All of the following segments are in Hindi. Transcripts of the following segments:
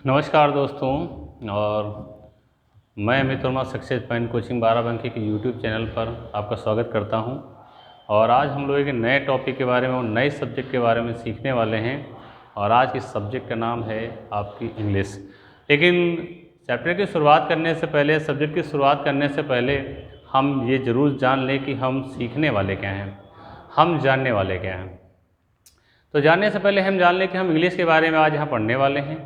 नमस्कार दोस्तों। और मैं Amit Verma success point coaching Barabanki के यूट्यूब चैनल पर आपका स्वागत करता हूं। और आज हम लोग एक नए टॉपिक के बारे में और नए सब्जेक्ट के बारे में सीखने वाले हैं। और आज के सब्जेक्ट का नाम है आपकी इंग्लिश। लेकिन चैप्टर की शुरुआत करने से पहले, सब्जेक्ट की शुरुआत करने से पहले हम ये ज़रूर जान लें कि हम सीखने वाले क्या हैं, हम जानने वाले क्या हैं। तो जानने से पहले हम जान लें कि हम इंग्लिश के बारे में आज यहाँ पढ़ने वाले हैं।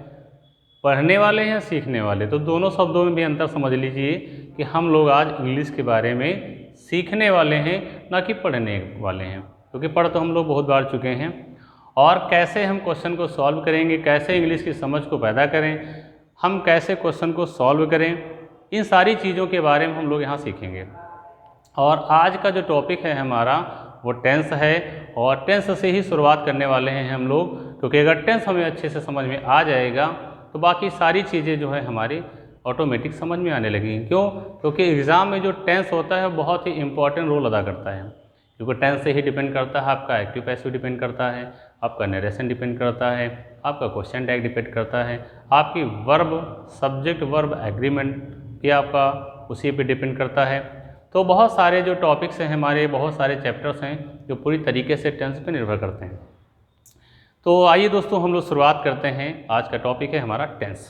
पढ़ने वाले हैं, सीखने वाले, तो दोनों शब्दों में भी अंतर समझ लीजिए कि हम लोग आज इंग्लिश के बारे में सीखने वाले हैं, ना कि पढ़ने वाले हैं। क्योंकि पढ़ तो हम लोग बहुत बार चुके हैं। और कैसे हम क्वेश्चन को सॉल्व करेंगे, कैसे इंग्लिश की समझ को पैदा करें, हम कैसे क्वेश्चन को सॉल्व करें, इन सारी चीज़ों के बारे में हम लोग यहाँ सीखेंगे। और आज का जो टॉपिक है हमारा वो टेंस है। और टेंस से ही शुरुआत करने वाले हैं हम लोग, क्योंकि अगर टेंस हमें अच्छे से समझ में आ जाएगा तो बाकी सारी चीज़ें जो है हमारी ऑटोमेटिक समझ में आने लगेंगी। क्यों? क्योंकि एग्ज़ाम में जो टेंस होता है बहुत ही इंपॉर्टेंट रोल अदा करता है। क्योंकि टेंस से ही डिपेंड करता है आपका एक्टिव पैसिव डिपेंड करता है, आपका नरेशन डिपेंड करता है, आपका क्वेश्चन टैग डिपेंड करता है, आपकी वर्ब, सब्जेक्ट वर्ब एग्रीमेंट भी आपका उसी पे डिपेंड करता है। तो बहुत सारे जो टॉपिक्स हैं हमारे, बहुत सारे चैप्टर्स हैं जो पूरी तरीके से टेंस पे निर्भर करते हैं। तो आइए दोस्तों हम लोग शुरुआत करते हैं। आज का टॉपिक है हमारा टेंस।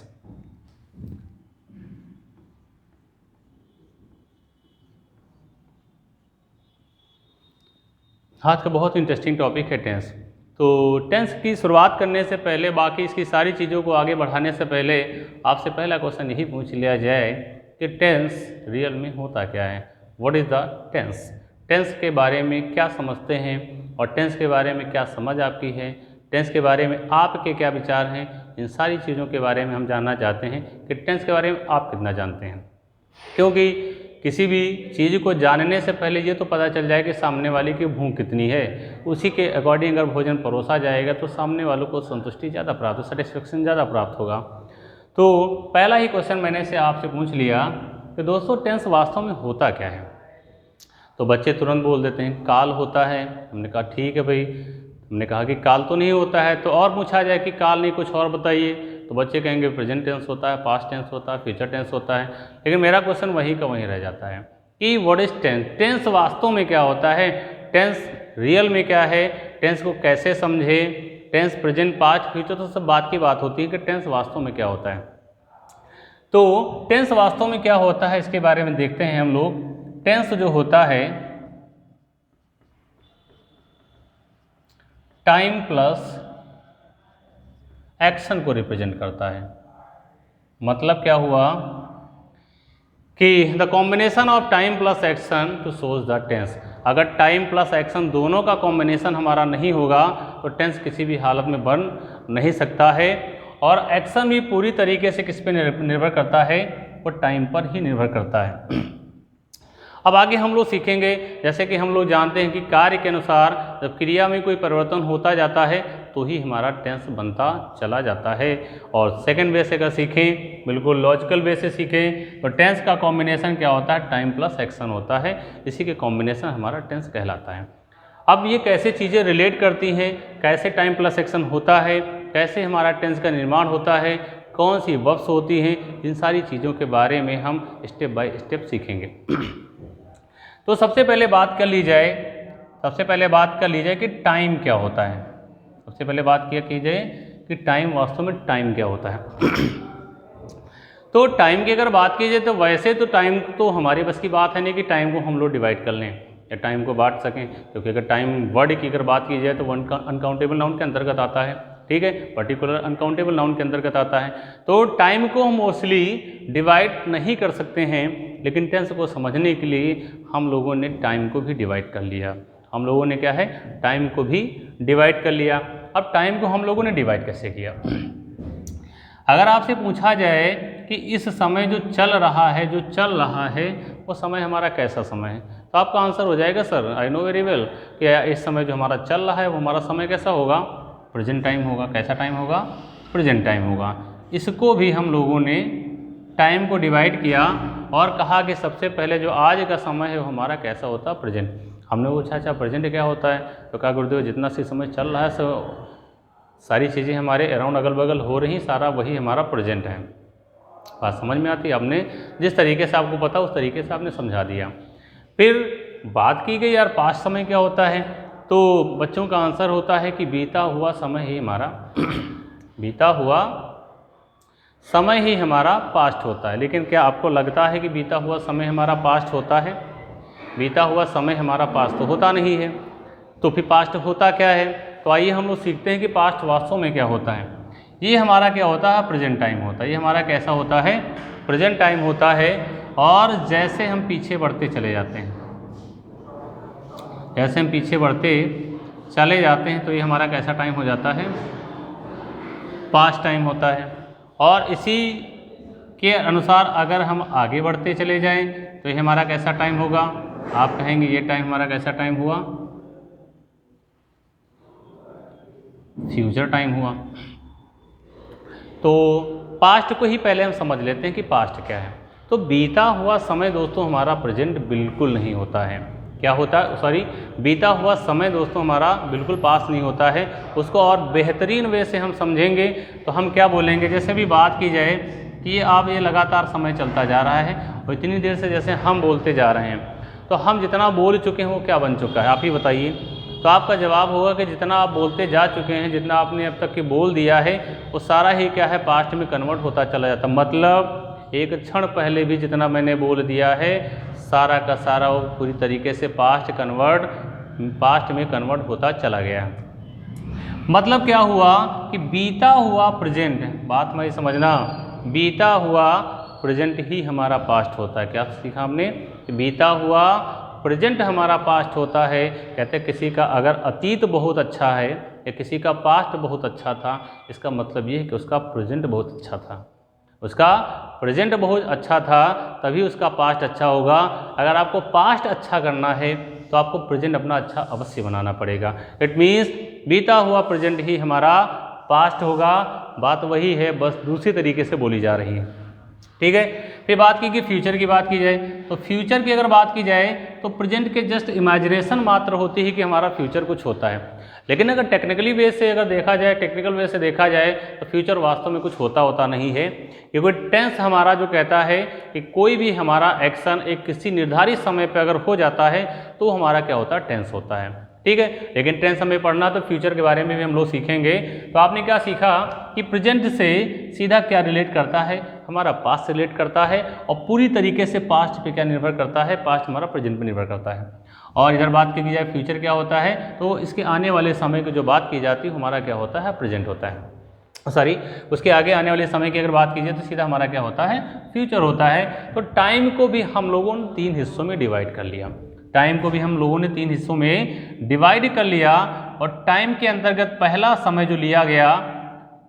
आज का बहुत इंटरेस्टिंग टॉपिक है टेंस। तो टेंस की शुरुआत करने से पहले, बाकी इसकी सारी चीज़ों को आगे बढ़ाने से पहले आपसे पहला क्वेश्चन यही पूछ लिया जाए कि टेंस रियल में होता क्या है। What is the tense? Tense के बारे में क्या समझते हैं और टेंस के बारे में क्या समझ आपकी है, टेंस के बारे में आपके क्या विचार हैं, इन सारी चीज़ों के बारे में हम जानना चाहते हैं कि टेंस के बारे में आप कितना जानते हैं। क्योंकि किसी भी चीज़ को जानने से पहले ये तो पता चल जाए कि सामने वाले की भूख कितनी है। उसी के अकॉर्डिंग अगर भोजन परोसा जाएगा तो सामने वालों को संतुष्टि ज़्यादा प्राप्त हो, सेटिस्फेक्शन ज़्यादा प्राप्त होगा। तो पहला ही क्वेश्चन मैंने से आपसे पूछ लिया कि दोस्तों टेंस वास्तव में होता क्या है। तो बच्चे तुरंत बोल देते हैं काल होता है। हमने कहा ठीक है भाई। हमने कहा कि काल तो नहीं होता है, तो और पूछा जाए कि काल नहीं कुछ और बताइए, तो बच्चे कहेंगे प्रेजेंट टेंस होता है, पास्ट टेंस होता है, फ्यूचर टेंस होता है। लेकिन मेरा क्वेश्चन वहीं का वहीं रह जाता है कि व्हाट इज टेंस? टेंस वास्तव में क्या होता है, टेंस रियल में क्या है, टेंस को कैसे समझे, टेंस प्रेजेंट पास्ट फ्यूचर तो सब बात की बात होती है कि टेंस वास्तव में क्या होता है। तो टेंस वास्तव में क्या होता है इसके बारे में देखते हैं हम लोग। टेंस जो होता है टाइम प्लस एक्शन को रिप्रेजेंट करता है। मतलब क्या हुआ कि the combination of time plus action to shows the tense. अगर टाइम प्लस एक्शन दोनों का कॉम्बिनेशन हमारा नहीं होगा तो टेंस किसी भी हालत में बन नहीं सकता है। और एक्शन भी पूरी तरीके से किस पे निर्भर करता है, वो टाइम पर ही निर्भर करता है। अब आगे हम लोग सीखेंगे, जैसे कि हम लोग जानते हैं कि कार्य के अनुसार जब क्रिया में कोई परिवर्तन होता जाता है तो ही हमारा टेंस बनता चला जाता है। और सेकंड वे से अगर सीखें, बिल्कुल लॉजिकल वे से सीखें, तो टेंस का कॉम्बिनेशन क्या होता है, टाइम प्लस एक्शन होता है। इसी के कॉम्बिनेशन हमारा टेंस कहलाता है। अब ये कैसे चीज़ें रिलेट करती हैं, कैसे टाइम प्लस एक्शन होता है, कैसे हमारा टेंस का निर्माण होता है, कौन सी वर्ब्स होती हैं, इन सारी चीज़ों के बारे में हम स्टेप बाय स्टेप सीखेंगे। तो सबसे पहले बात कर ली जाए कि टाइम क्या होता है। सबसे पहले बात किया की जाए कि टाइम, वास्तव में टाइम क्या होता है। तो टाइम की अगर बात की जाए तो वैसे तो टाइम तो हमारे बस की बात है नहीं कि टाइम को हम लोग डिवाइड कर लें या टाइम को बांट सकें। क्योंकि अगर टाइम वर्ड की अगर बात की जाए तो वन का अनकाउंटेबल नाउन के अंतर्गत आता है, ठीक है, पर्टिकुलर अनकाउंटेबल नाउन के अंतर्गत आता है। तो टाइम को हम मोस्टली डिवाइड नहीं कर सकते हैं, लेकिन टेंस को समझने के लिए हम लोगों ने टाइम को भी डिवाइड कर लिया। हम लोगों ने क्या है, टाइम को भी डिवाइड कर लिया। अब टाइम को हम लोगों ने डिवाइड कैसे किया? अगर आपसे पूछा जाए कि इस समय जो चल रहा है वो समय हमारा कैसा समय है, तो आपका आंसर हो जाएगा sir I know very well कि इस समय जो हमारा चल रहा है वो हमारा समय कैसा होगा, प्रेजेंट टाइम होगा। कैसा टाइम होगा? प्रेजेंट टाइम होगा। इसको भी हम लोगों ने टाइम को डिवाइड किया और कहा कि सबसे पहले जो आज का समय है वो हमारा कैसा होता है, प्रेजेंट। हमने पूछा अच्छा प्रेजेंट क्या होता है, तो कहा गुरुदेव जितना सी समय चल रहा है सो सारी चीज़ें हमारे अराउंड अगल बगल हो रही, सारा वही हमारा प्रेजेंट है। बात समझ में आती है? आपने जिस तरीके से आपको पता उस तरीके से आपने समझा दिया। फिर बात की गई यार पास्ट समय क्या होता है, तो बच्चों का आंसर होता है कि बीता हुआ समय ही हमारा बीता हुआ समय ही हमारा पास्ट होता है। लेकिन क्या आपको लगता है कि बीता हुआ समय हमारा पास्ट होता है? बीता हुआ समय हमारा पास्ट तो होता नहीं है। तो फिर पास्ट होता क्या है? तो आइए हम लोग सीखते हैं कि पास्ट वास्तव में क्या होता है। ये हमारा क्या होता है? प्रेजेंट टाइम होता है। ये हमारा कैसा होता है? प्रेजेंट टाइम होता है। और जैसे हम पीछे बढ़ते चले जाते हैं, जैसे हम पीछे बढ़ते चले जाते हैं तो ये हमारा कैसा टाइम हो जाता है? पास्ट टाइम होता है। और इसी के अनुसार अगर हम आगे बढ़ते चले जाएं तो ये हमारा कैसा टाइम होगा? आप कहेंगे ये टाइम हमारा कैसा टाइम हुआ? फ्यूचर टाइम हुआ। तो पास्ट को ही पहले हम समझ लेते हैं कि पास्ट क्या है। तो बीता हुआ समय दोस्तों हमारा प्रेजेंट बिल्कुल नहीं होता है। क्या होता है? सॉरी, बीता हुआ समय दोस्तों हमारा बिल्कुल पास नहीं होता है। उसको और बेहतरीन वे से हम समझेंगे तो हम क्या बोलेंगे, जैसे भी बात की जाए कि ये लगातार समय चलता जा रहा है और इतनी देर से जैसे हम बोलते जा रहे हैं, तो हम जितना बोल चुके हैं वो क्या बन चुका है? आप ही बताइए। तो आपका जवाब होगा कि जितना आप बोलते जा चुके हैं, जितना आपने अब तक के बोल दिया है, वो सारा ही क्या है? पास्ट में कन्वर्ट होता चला जाता। मतलब एक क्षण पहले भी जितना मैंने बोल दिया है, सारा का सारा वो पूरी तरीके से पास्ट में कन्वर्ट होता चला गया। मतलब क्या हुआ कि बीता हुआ प्रेजेंट, बात हमारी समझना, बीता हुआ प्रेजेंट ही हमारा पास्ट होता है। क्या सीखा हमने? बीता हुआ प्रेजेंट हमारा पास्ट होता है। कहते हैं किसी का अगर अतीत बहुत अच्छा है या किसी का पास्ट बहुत अच्छा था, इसका मतलब ये है कि उसका प्रेजेंट बहुत अच्छा था। उसका प्रेजेंट बहुत अच्छा था तभी उसका पास्ट अच्छा होगा। अगर आपको पास्ट अच्छा करना है तो आपको प्रेजेंट अपना अच्छा अवश्य बनाना पड़ेगा। इट मीन्स बीता हुआ प्रेजेंट ही हमारा पास्ट होगा। बात वही है, बस दूसरी तरीके से बोली जा रही है। ठीक है। फिर बात की कि फ्यूचर की बात की जाए, तो फ्यूचर की अगर बात की जाए तो प्रेजेंट के जस्ट इमेजिनेशन मात्र होती है कि हमारा फ्यूचर कुछ होता है। लेकिन अगर टेक्निकली बेस से अगर देखा जाए, टेक्निकल वे से देखा जाए तो फ्यूचर वास्तव में कुछ होता नहीं है। क्योंकि टेंस हमारा जो कहता है कि कोई भी हमारा एक्शन एक किसी निर्धारित समय पर अगर हो जाता है तो हमारा क्या होता है? टेंस होता है। ठीक है। लेकिन टेंस हमें पढ़ना तो फ्यूचर के बारे में भी हम लोग सीखेंगे। तो आपने क्या सीखा कि प्रेजेंट से सीधा क्या रिलेट करता है? हमारा पास्ट से रिलेट करता है। और पूरी तरीके से पास्ट पे क्या निर्भर करता है? पास्ट हमारा प्रेजेंट पे निर्भर करता है। और इधर बात की जाए फ्यूचर क्या होता है, तो इसके आने वाले समय की जो बात की जाती है हमारा क्या होता है? प्रेजेंट होता है। सॉरी, उसके आगे आने वाले समय की अगर बात कीजिए तो सीधा हमारा क्या होता है? फ्यूचर होता है। तो टाइम को भी हम लोगों ने 3 हिस्सों में डिवाइड कर लिया। टाइम को भी हम लोगों ने 3 हिस्सों में डिवाइड कर लिया। और टाइम के अंतर्गत पहला समय जो लिया गया,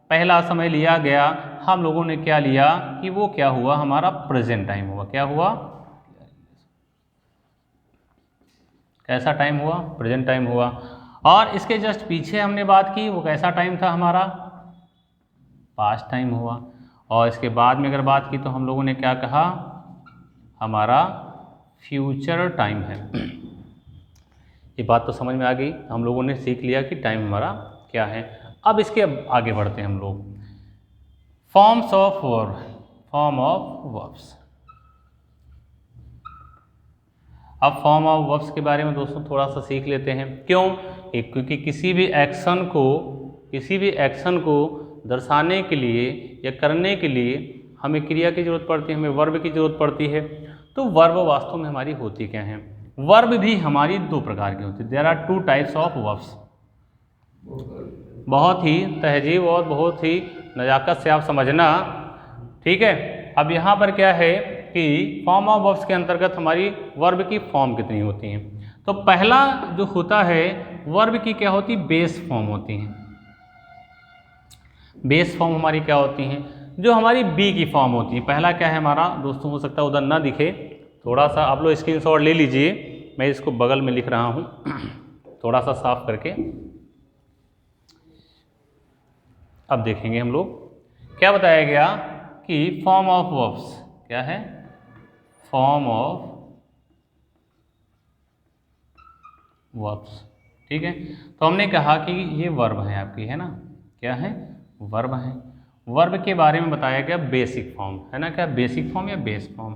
पहला समय लिया गया, हम लोगों ने क्या लिया कि वो क्या हुआ? हमारा प्रेजेंट टाइम हुआ। क्या हुआ? कैसा टाइम हुआ? प्रेजेंट टाइम हुआ। और इसके जस्ट पीछे हमने बात की, वो कैसा टाइम था? हमारा पास्ट टाइम हुआ। और इसके बाद में अगर बात की तो हम लोगों ने क्या कहा? हमारा फ्यूचर टाइम है। ये बात तो समझ में आ गई। हम लोगों ने सीख लिया कि टाइम हमारा क्या है। अब इसके आगे बढ़ते हैं हम लोग। Forms of verb, form of verbs. अब फॉर्म ऑफ वर्ब्स के बारे में दोस्तों थोड़ा सा सीख लेते हैं। क्यों? क्योंकि किसी भी एक्शन को दर्शाने के लिए या करने के लिए हमें क्रिया की जरूरत पड़ती है, हमें वर्ब की जरूरत पड़ती है। तो वर्ब वास्तव में हमारी होती क्या है? वर्ब भी हमारी 2 प्रकार की होती है। There are 2 types of verbs. बहुत ही तहजीब और बहुत ही नज़ाकत से आप समझना। ठीक है। अब यहाँ पर क्या है कि फॉर्म ऑफ वर्ब्स के अंतर्गत हमारी वर्ब की फॉर्म कितनी होती हैं। तो पहला जो होता है वर्ब की क्या होती? बेस फॉर्म होती हैं। बेस फॉर्म हमारी क्या होती हैं? जो हमारी बी की फॉर्म होती है। पहला क्या है हमारा दोस्तों? हो सकता है उधर ना दिखे, थोड़ा सा आप लोग स्क्रीनशॉट ले लीजिए। मैं इसको बगल में लिख रहा हूँ थोड़ा सा साफ करके। अब देखेंगे हम लोग क्या बताया गया कि फॉर्म ऑफ वर्ब्स क्या है? Form of verbs. ठीक है। तो हमने कहा कि ये वर्ब है आपकी, है ना? क्या है, वर्ब है। वर्ब के बारे में बताया गया बेसिक फॉर्म, है ना, क्या बेसिक फॉर्म या बेस फॉर्म,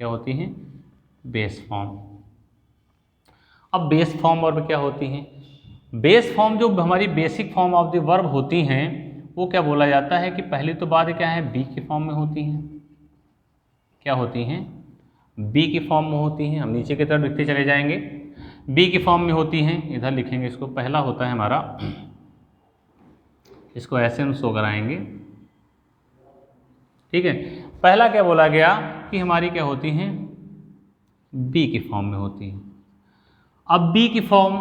क्या होती है, बेस फॉर्म। अब बेस फॉर्म वर्ब क्या होती हैं? बेस फॉर्म जो हमारी basic form of the verb होती हैं वो क्या बोला जाता है कि पहली तो बात क्या है, बी के फॉर्म में होती हैं। क्या होती हैं? बी की फॉर्म में होती हैं। हम नीचे की तरफ लिखते चले जाएंगे, बी की फॉर्म में होती हैं। इधर लिखेंगे इसको, पहला होता है हमारा, इसको ऐसे हम शो कराएंगे, ठीक है। पहला क्या बोला गया कि हमारी क्या होती हैं, बी की फॉर्म में होती हैं। अब बी की फॉर्म,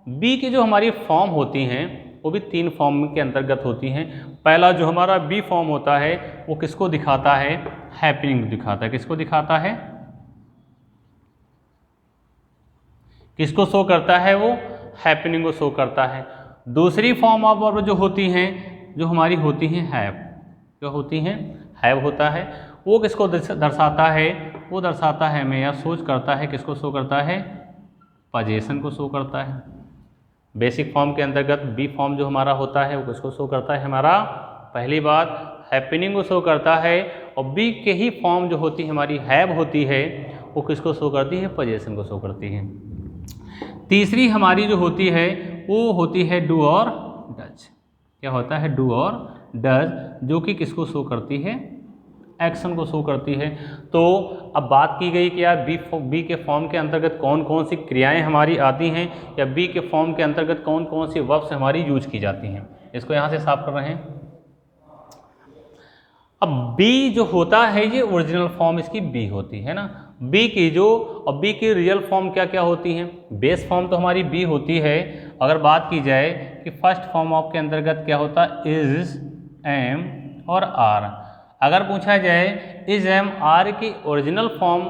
बी की जो हमारी फॉर्म होती हैं वो भी 3 फॉर्म के अंतर्गत होती हैं। पहला जो हमारा बी फॉर्म होता है वो किसको दिखाता है, हैपनिंग दिखाता है। किसको दिखाता है, किसको शो करता है, वो हैपनिंग को शो करता है। दूसरी फॉर्म ऑफ वर्ब जो होती हैं, जो हमारी होती हैं हैव, जो होती हैं हैव होता है, वो किसको दर्शाता है, वो दर्शाता है हमें या सोच करता है, किसको शो करता है, पोजीशन को शो करता है। बेसिक फॉर्म के अंतर्गत बी फॉर्म जो हमारा होता है वो किसको शो करता है, हमारा पहली बात हैपनिंग को शो करता है। और बी के ही फॉर्म जो होती है हमारी हैव होती है वो किसको शो करती है, पोजीशन को शो करती है। तीसरी हमारी जो होती है वो होती है डू और डज। क्या होता है, डू और डज, जो कि किसको शो करती है, एक्शन को शो करती है। तो अब बात की गई कि यार बी के फॉर्म के अंतर्गत कौन कौन सी क्रियाएं हमारी आती हैं, या बी के फॉर्म के अंतर्गत कौन कौन सी वर्ब्स हमारी यूज की जाती हैं। इसको यहाँ से साफ कर रहे हैं। अब बी जो होता है ये ओरिजिनल फॉर्म इसकी बी होती है ना, बी की जो, और बी की रियल फॉर्म क्या क्या होती हैं, बेस फॉर्म तो हमारी बी होती है। अगर बात की जाए कि फर्स्ट फॉर्म ऑफ के अंतर्गत क्या होता है, इज, एम और आर। अगर पूछा जाए इज, एम, आर की ओरिजिनल फॉर्म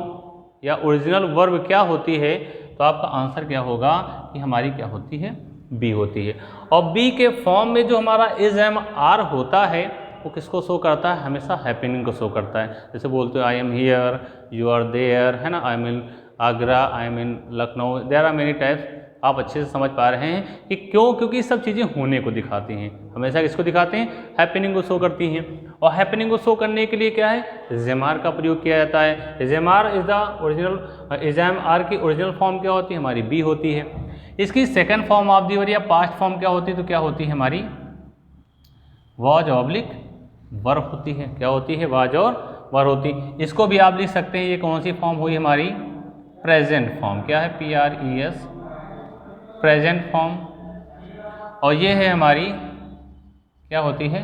या ओरिजिनल वर्ब क्या होती है, तो आपका आंसर क्या होगा कि हमारी क्या होती है, बी होती है। और बी के फॉर्म में जो हमारा इज, एम, आर होता है वो किसको शो करता है, हमेशा हैपनिंग को शो करता है। जैसे बोलते हो I am here, you are there, है ना, I am in Agra, I am in Lucknow, there are many types. आप अच्छे से समझ पा रहे हैं कि क्यों, क्योंकि सब चीज़ें होने को दिखाती हैं, हमेशा किसको दिखाते हैं, हैपनिंग को शो करती हैं। और हैपनिंग को शो करने के लिए क्या है, इज़-एम-आर का प्रयोग किया जाता है। Is-M-are is the original, is-M-are की ओरिजिनल फॉर्म क्या होती है, हमारी बी होती है। इसकी second form of the verb या पास्ट फॉर्म क्या होती है, तो क्या होती है हमारी वॉज ऑब्लिक वर्ब होती है। क्या होती है, वाज और वर्ब होती। इसको भी आप लिख सकते हैं, ये कौन सी फॉर्म हुई हमारी, प्रेजेंट फॉर्म। क्या है, PRES, प्रेजेंट फॉर्म। और ये है हमारी क्या होती है,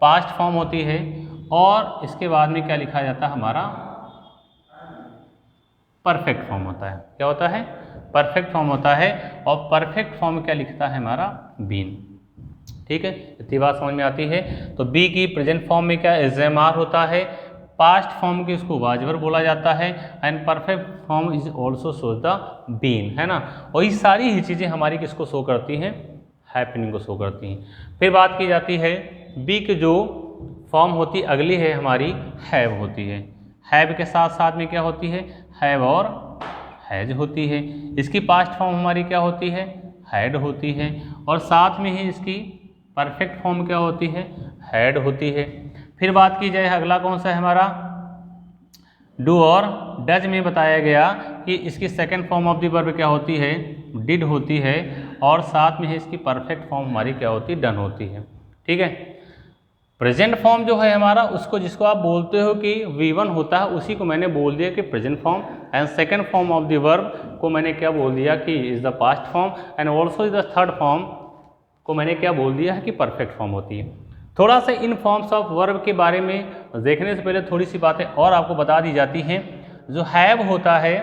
पास्ट फॉर्म होती है। और इसके बाद में क्या लिखा जाता है, हमारा परफेक्ट फॉर्म होता है। क्या होता है, परफेक्ट फॉर्म होता है। और परफेक्ट फॉर्म क्या लिखता है हमारा, बीन। ठीक है, इतनी बात समझ में आती है। तो बी की प्रेजेंट फॉर्म में क्या इज़-एम-आर होता है, पास्ट फॉर्म की इसको वाज वर्ब बोला जाता है, and perfect form is also shows the been, है ना। और ये सारी ही चीज़ें हमारी किसको शो करती हैं, हैपनिंग को शो करती हैं। फिर बात की जाती है बी की जो फॉर्म होती अगली है हमारी हैव होती है। हैव के साथ साथ में क्या होती है, हैव और हैज होती है। इसकी पास्ट फॉर्म हमारी क्या होती है, हैड होती है। और साथ में ही इसकी परफेक्ट फॉर्म क्या होती है, हैड होती है। फिर बात की जाए अगला कौन सा है हमारा, डू और डज में बताया गया कि इसकी second form of the verb क्या होती है, डिड होती है। और साथ में ही इसकी परफेक्ट फॉर्म हमारी क्या होती है, डन होती है। ठीक है, प्रेजेंट फॉर्म जो है हमारा, उसको जिसको आप बोलते हो कि V1 होता है, उसी को मैंने बोल दिया कि present form. And second form of the verb को मैंने क्या बोल दिया कि is the past form. And also is the third form को मैंने क्या बोल दिया है कि परफेक्ट फॉर्म होती है। थोड़ा सा इन फॉर्म्स ऑफ वर्ब के बारे में देखने से पहले थोड़ी सी बातें और आपको बता दी जाती हैं। जो हैव होता है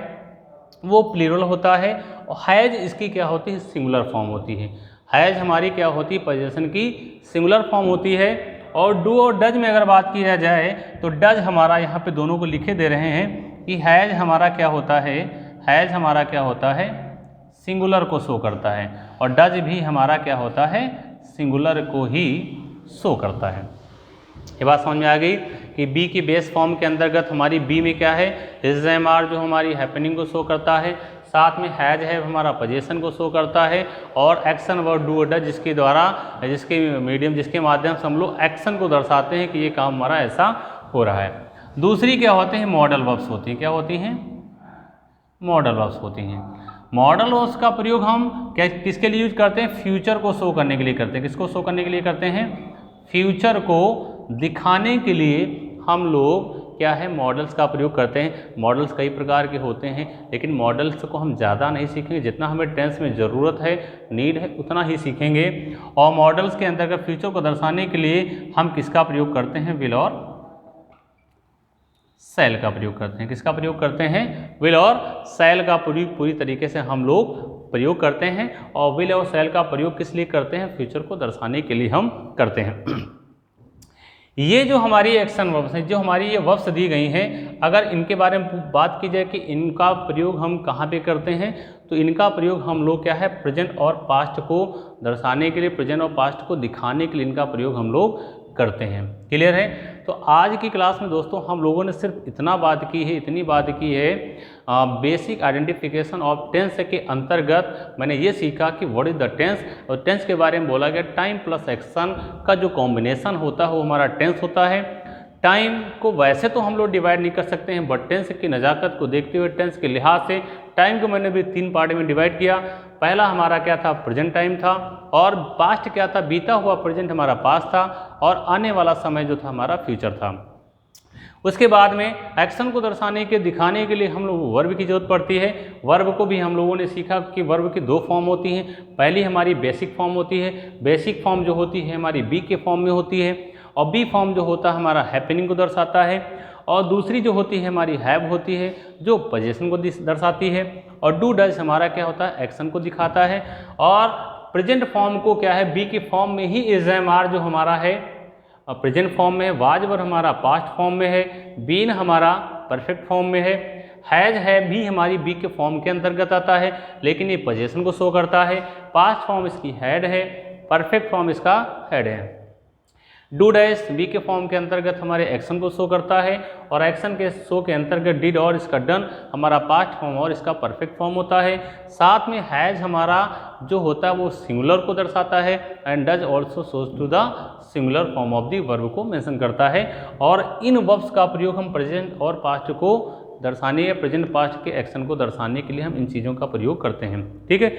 वो प्लूरल होता है, और हैज इसकी क्या होती है, सिंगुलर फॉर्म होती है। हैज हमारी क्या होती है, पोजीशन की सिंगुलर फॉर्म होती है। और डू और डज में अगर बात की जाए तो डज हमारा यहाँ पे दोनों को लिखे दे रहे हैं कि हैज हमारा क्या होता है, हैज हमारा क्या होता है, सिंगुलर को शो करता है। और डज भी हमारा क्या होता है, सिंगुलर को ही शो करता है। ये बात समझ में आ गई कि बी की बेस फॉर्म के अंतर्गत हमारी बी में क्या है, इज़-एम-आर जो हमारी हैपनिंग को शो करता है। साथ में हैज है हमारा पोजीशन को शो करता है, और एक्शन वर्ब डू डज जिसके द्वारा जिसके माध्यम से हम लोग एक्शन को दर्शाते हैं कि ये काम हमारा ऐसा हो रहा है। दूसरी क्या होते हैं, मॉडल वर्ब्स होती हैं। क्या होती हैं, मॉडल वर्ब्स होती हैं। मॉडल वर्ब्स का प्रयोग हम किसके लिए यूज करते हैं, फ्यूचर को शो करने के लिए करते हैं। किसको शो करने के लिए करते हैं, फ्यूचर को दिखाने के लिए हम लोग क्या है, मॉडल्स का प्रयोग करते हैं। मॉडल्स कई प्रकार के होते हैं, लेकिन मॉडल्स को हम ज़्यादा नहीं सीखेंगे, जितना हमें टेंस में ज़रूरत है, नीड है, उतना ही सीखेंगे। और मॉडल्स के अंतर्गत फ्यूचर को दर्शाने के लिए हम किसका प्रयोग करते हैं, विल और शैल का प्रयोग करते हैं। किसका प्रयोग करते हैं, विल और शैल का प्रयोग पूरी तरीके से हम लोग प्रयोग करते हैं। और विल और शैल का प्रयोग किस लिए करते हैं, फ्यूचर को दर्शाने के लिए हम करते हैं। ये जो हमारी एक्शन वर्ब्स हैं, जो हमारी ये वर्ब्स दी गई हैं, अगर इनके बारे में बात की जाए कि इनका प्रयोग हम कहाँ पे करते हैं, तो इनका प्रयोग हम लोग क्या है, प्रेजेंट और पास्ट को दर्शाने के लिए, प्रेजेंट और पास्ट को दिखाने के लिए इनका प्रयोग हम लोग करते हैं। क्लियर है। तो आज की क्लास में दोस्तों हम लोगों ने सिर्फ इतना बात की है, इतनी बात की है बेसिक आइडेंटिफिकेशन ऑफ टेंस के अंतर्गत मैंने ये सीखा कि व्हाट इज़ द टेंस, और टेंस के बारे में बोला गया टाइम प्लस एक्शन का जो कॉम्बिनेशन होता है वो हमारा टेंस होता है। टाइम को वैसे तो हम लोग डिवाइड नहीं कर सकते हैं, बट टेंस की नज़ाकत को देखते हुए, टेंस के लिहाज से टाइम को मैंने भी 3 पार्ट में डिवाइड किया। पहला हमारा क्या था, प्रेजेंट टाइम था, और पास्ट क्या था, बीता हुआ प्रेजेंट हमारा पास्ट था, और आने वाला समय जो था हमारा फ्यूचर था। उसके बाद में एक्शन को दर्शाने के दिखाने के लिए हम लोग वर्ब की जरूरत पड़ती है। वर्ब को भी हम लोगों ने सीखा कि वर्ब की 2 फॉर्म होती हैं। पहली हमारी बेसिक फॉर्म होती है, बेसिक फॉर्म जो होती है हमारी बी के फॉर्म में होती है, और बी फॉर्म जो होता है हमारा हैपनिंग को दर्शाता है, और दूसरी जो होती है हमारी हैव होती है जो पोजीशन को दर्शाती है, और डू डज हमारा क्या होता है, एक्शन को दिखाता है। और प्रेजेंट फॉर्म को क्या है, बी के फॉर्म में ही इज एम आर जो हमारा है प्रेजेंट फॉर्म में है, वाज वर हमारा पास्ट फॉर्म में है, बीन हमारा परफेक्ट फॉर्म में है, हैज है भी हमारी बी के फॉर्म के अंतर्गत आता है, लेकिन ये पोजीशन को शो करता है। पास्ट फॉर्म इसकी हैड है, परफेक्ट फॉर्म इसका हैड है। डू डैश बी के फॉर्म के अंतर्गत हमारे एक्शन को शो करता है, और एक्शन के शो के अंतर्गत डिड और इसका डन हमारा पास्ट फॉर्म और इसका परफेक्ट फॉर्म होता है। साथ में हैज हमारा जो होता है वो सिंगुलर को दर्शाता है, and does also shows to the singular form of the verb को मेंशन करता है। और इन वर्ब्स का प्रयोग हम प्रेजेंट और पास्ट को दर्शाने या प्रेजेंट पास्ट के एक्शन को दर्शाने के लिए हम इन चीज़ों का प्रयोग करते हैं। ठीक है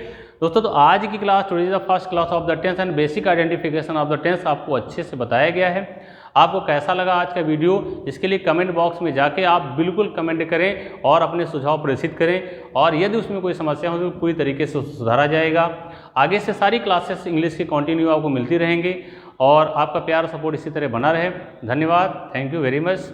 दोस्तों, तो आज की class today is the first class of the tense and basic identification of the tense आपको अच्छे से बताया गया है। आपको कैसा लगा आज का वीडियो, इसके लिए कमेंट बॉक्स में जाके आप बिल्कुल कमेंट करें और अपने सुझाव प्रेषित करें, और यदि उसमें कोई समस्या हो तो पूरी तरीके से सुधारा जाएगा। आगे से सारी क्लासेस इंग्लिश की कंटिन्यू आपको मिलती रहेंगे, और आपका प्यार सपोर्ट इसी तरह बना रहे। धन्यवाद, थैंक यू वेरी मच।